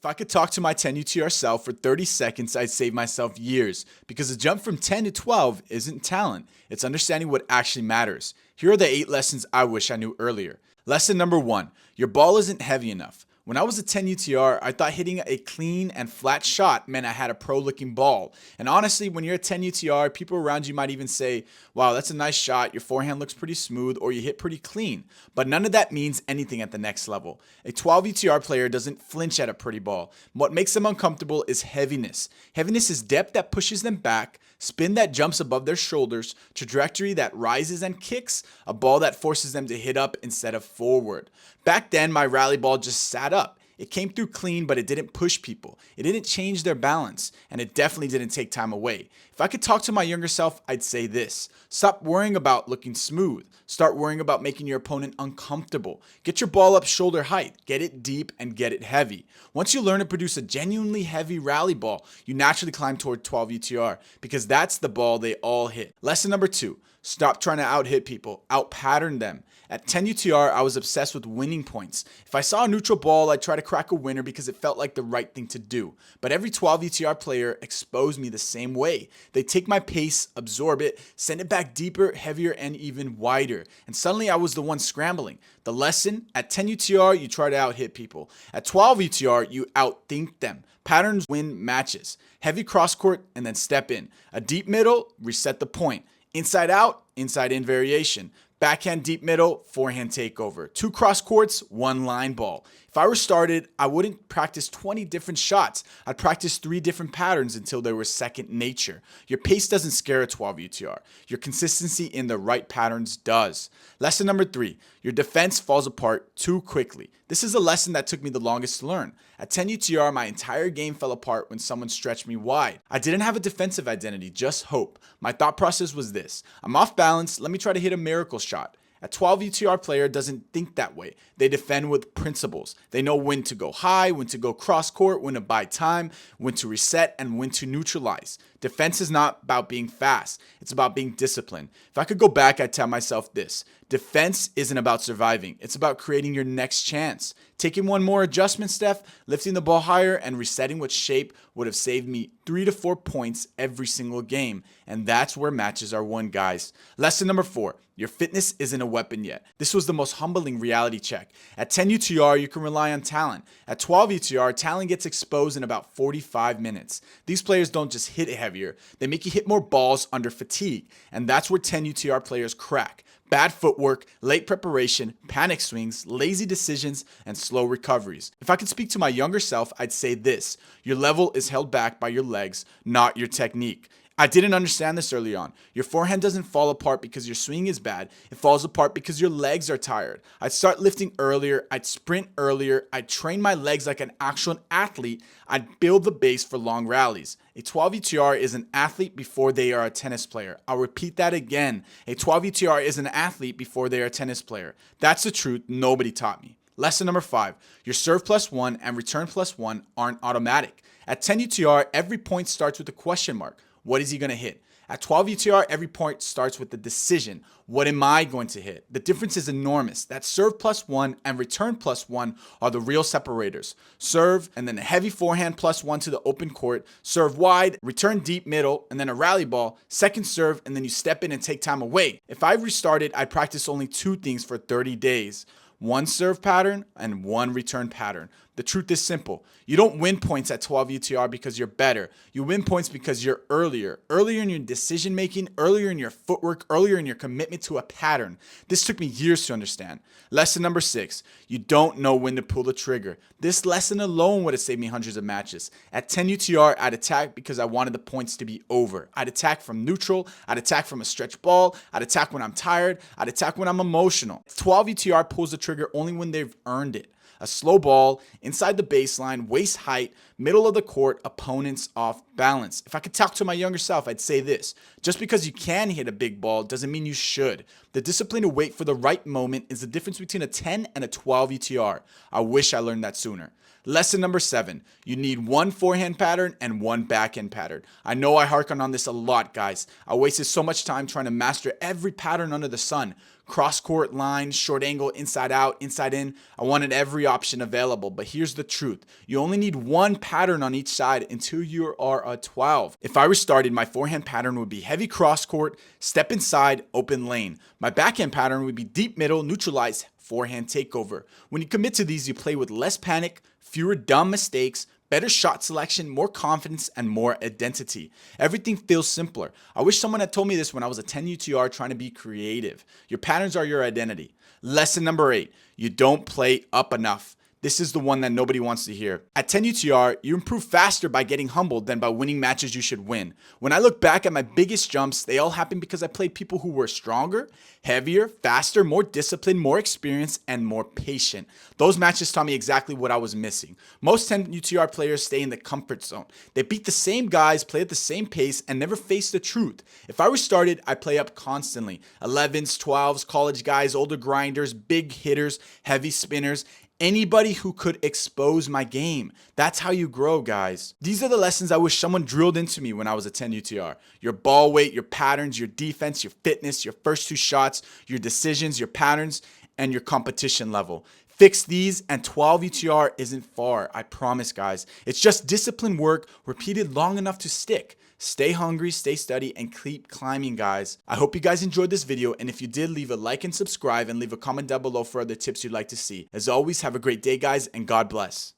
If I could talk to my 10 UTR self for 30 seconds, I'd save myself years, because the jump from 10 to 12 isn't talent, it's understanding what actually matters. Here are the 8 lessons I wish I knew earlier. Lesson number 1, your ball isn't heavy enough. When I was a 10 UTR, I thought hitting a clean and flat shot meant I had a pro-looking ball. And honestly, when you're a 10 UTR, people around you might even say, wow, that's a nice shot, your forehand looks pretty smooth, or you hit pretty clean. But none of that means anything at the next level. A 12 UTR player doesn't flinch at a pretty ball. What makes them uncomfortable is heaviness. Heaviness is depth that pushes them back, spin that jumps above their shoulders, trajectory that rises and kicks, a ball that forces them to hit up instead of forward. Back then, my rally ball just sat up. It came through clean, but it didn't push people. It didn't change their balance, and it definitely didn't take time away. If I could talk to my younger self, I'd say this. Stop worrying about looking smooth. Start worrying about making your opponent uncomfortable. Get your ball up shoulder height. Get it deep and get it heavy. Once you learn to produce a genuinely heavy rally ball, you naturally climb toward 12 UTR, because that's the ball they all hit. Lesson number 2. Stop trying to out-hit people. Out-pattern them. At 10 UTR, I was obsessed with winning points. If I saw a neutral ball, I'd try to crack a winner because it felt like the right thing to do. But every 12 UTR player exposed me the same way. They take my pace, absorb it, send it back deeper, heavier, and even wider. And suddenly I was the one scrambling. The lesson, at 10 UTR, you try to out-hit people. At 12 UTR, you out-think them. Patterns win matches. Heavy cross-court, and then step in. A deep middle, reset the point. Inside out, inside in variation. Backhand deep middle, forehand takeover. 2 cross courts, 1 line ball. If I were started, I wouldn't practice 20 different shots. I'd practice 3 different patterns until they were second nature. Your pace doesn't scare a 12 UTR. Your consistency in the right patterns does. Lesson number 3, your defense falls apart too quickly. This is a lesson that took me the longest to learn. At 10 UTR, my entire game fell apart when someone stretched me wide. I didn't have a defensive identity, just hope. My thought process was this: I'm off balance, let me try to hit a miracle shot. A 12 UTR player doesn't think that way. They defend with principles. They know when to go high, when to go cross court, when to buy time, when to reset, and when to neutralize. Defense is not about being fast. It's about being disciplined. If I could go back, I'd tell myself this: defense isn't about surviving. It's about creating your next chance. Taking one more adjustment step, lifting the ball higher, and resetting with shape would have saved me 3 to 4 points every single game. And that's where matches are won, guys. Lesson number 4. Your fitness isn't a weapon yet. This was the most humbling reality check. At 10 UTR, you can rely on talent. At 12 UTR, talent gets exposed in about 45 minutes. These players don't just hit heavier, they make you hit more balls under fatigue. And that's where 10 UTR players crack. Bad footwork, late preparation, panic swings, lazy decisions, and slow recoveries. If I could speak to my younger self, I'd say this: your level is held back by your legs, not your technique. I didn't understand this early on. Your forehand doesn't fall apart because your swing is bad. It falls apart because your legs are tired. I'd start lifting earlier. I'd sprint earlier. I'd train my legs like an actual athlete. I'd build the base for long rallies. A 12 UTR is an athlete before they are a tennis player. I'll repeat that again. A 12 UTR is an athlete before they are a tennis player. That's the truth nobody taught me. Lesson number 5, your serve +1 and return +1 aren't automatic. At 10 UTR, every point starts with a question mark. What is he going to hit? At 12 UTR, every point starts with the decision. What am I going to hit? The difference is enormous. That serve +1 and return +1 are the real separators. Serve, and then a heavy forehand +1 to the open court. Serve wide, return deep middle, and then a rally ball. Second serve, and then you step in and take time away. If I restarted, I'd practice only 2 things for 30 days. 1 serve pattern and 1 return pattern. The truth is simple. You don't win points at 12 UTR because you're better. You win points because you're earlier. Earlier in your decision making, earlier in your footwork, earlier in your commitment to a pattern. This took me years to understand. Lesson number 6. You don't know when to pull the trigger. This lesson alone would have saved me hundreds of matches. At 10 UTR, I'd attack because I wanted the points to be over. I'd attack from neutral. I'd attack from a stretch ball. I'd attack when I'm tired. I'd attack when I'm emotional. 12 UTR pulls the trigger only when they've earned it. A slow ball, inside the baseline, waist height, middle of the court, opponents off balance. If I could talk to my younger self, I'd say this: just because you can hit a big ball doesn't mean you should. The discipline to wait for the right moment is the difference between a 10 and a 12 UTR. I wish I learned that sooner. Lesson number 7, you need one forehand pattern and one backhand pattern. I know I harken on this a lot, guys. I wasted so much time trying to master every pattern under the sun. Cross court line, short angle, inside out, inside in. I wanted every option available, but here's the truth. You only need one pattern on each side until you are a 12. If I restarted, my forehand pattern would be heavy cross court, step inside, open lane. My backhand pattern would be deep middle, neutralize, forehand takeover. When you commit to these, you play with less panic, fewer dumb mistakes, better shot selection, more confidence, and more identity. Everything feels simpler. I wish someone had told me this when I was a 10 UTR trying to be creative. Your patterns are your identity. Lesson number 8, you don't play up enough. This is the one that nobody wants to hear. At 10 UTR, you improve faster by getting humbled than by winning matches you should win. When I look back at my biggest jumps, they all happened because I played people who were stronger, heavier, faster, more disciplined, more experienced, and more patient. Those matches taught me exactly what I was missing. Most 10 UTR players stay in the comfort zone. They beat the same guys, play at the same pace, and never face the truth. If I restarted, I play up constantly. 11s, 12s, college guys, older grinders, big hitters, heavy spinners, anybody who could expose my game. That's how you grow, guys. These are the lessons I wish someone drilled into me when I was a 10 UTR. Your ball weight, your patterns, your defense, your fitness, your first 2 shots, your decisions, your patterns, and your competition level. Fix these and 12 UTR isn't far, I promise, guys. It's just disciplined work repeated long enough to stick. Stay hungry, stay steady, and keep climbing, guys. I hope you guys enjoyed this video, and if you did, leave a like and subscribe, and leave a comment down below for other tips you'd like to see. As always, have a great day, guys, and God bless.